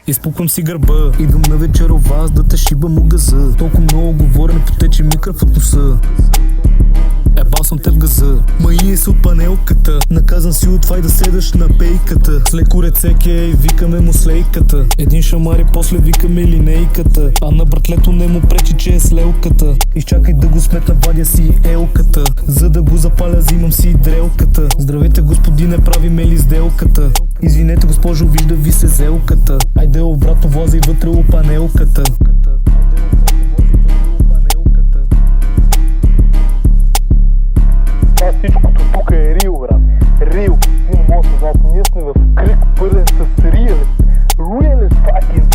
Изпуквам си гърба, идвам на вечер у вас да те шибам у газа. Толкова много говорене, потече микроф от носа. Ебал съм те в газа, мъие се от панелката. Наказан си от това и да седаш на пейката. С леко рецеке и викаме му слейката. Един шамари, после викаме линейката. А на братлето не му пречи, че е слелката. Изчакай да го сметна, вадя си елката. За да го запаля, взимам си дрелката. Здравейте господине, правиме ли сделката? Извинете госпожо, вижда ви се зелката. Айде обратно, влазай вътре у панелката. Всичкото тук е рил, брат. Рил. Ти не може да знаеш, ние сме в кръг пълен с real. Real is fucking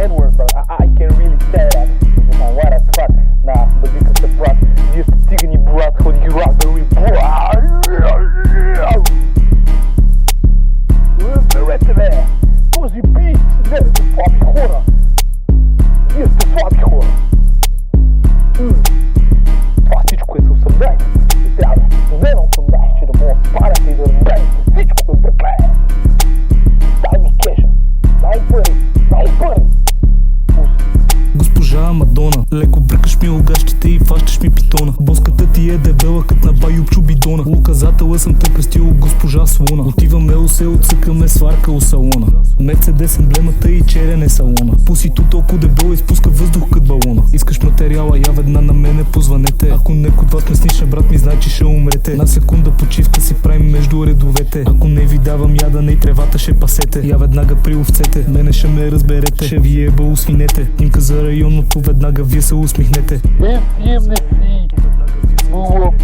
N-word, but I can really say that. What as fuck. Nah, but викам се, брат. Вие сте цигани, брат. Ходи ги рабери, брат. Разберете, бе. Този бит. Не, сте слаби хора. Вие сте слаби хора. Това всичко е за 18. Трябва да на 18, че да мога да спарате и да разберете всичко, бе, братле. Дай ми кеша, дай пари, дай пари. Госпожа Мадона, леко бръкаш ми огащите и фащаш ми питона. Боската ти е дебела, кът на баюбчо бидона. Указателя съм те кръстил госпожа Слона. Отиваме у село, цъкаме сварка у салона. Мерцедес емблемата и черен е салона. Пусито толкова дебело изпуска въздух кът балона. Искаш материала, я ведна на мене позванете. Ако некой от вас ме сниша, брат ми, знай, че ще умрете. На секунда почивка си правим между редовете. Ако не ви давам ядане и тревата ще пасете. Я веднага при овцете, мене ще ме разберете. Ще ви еба у свинете. Снимка за районното, веднага вие се усмихнете. Не си, мулъп.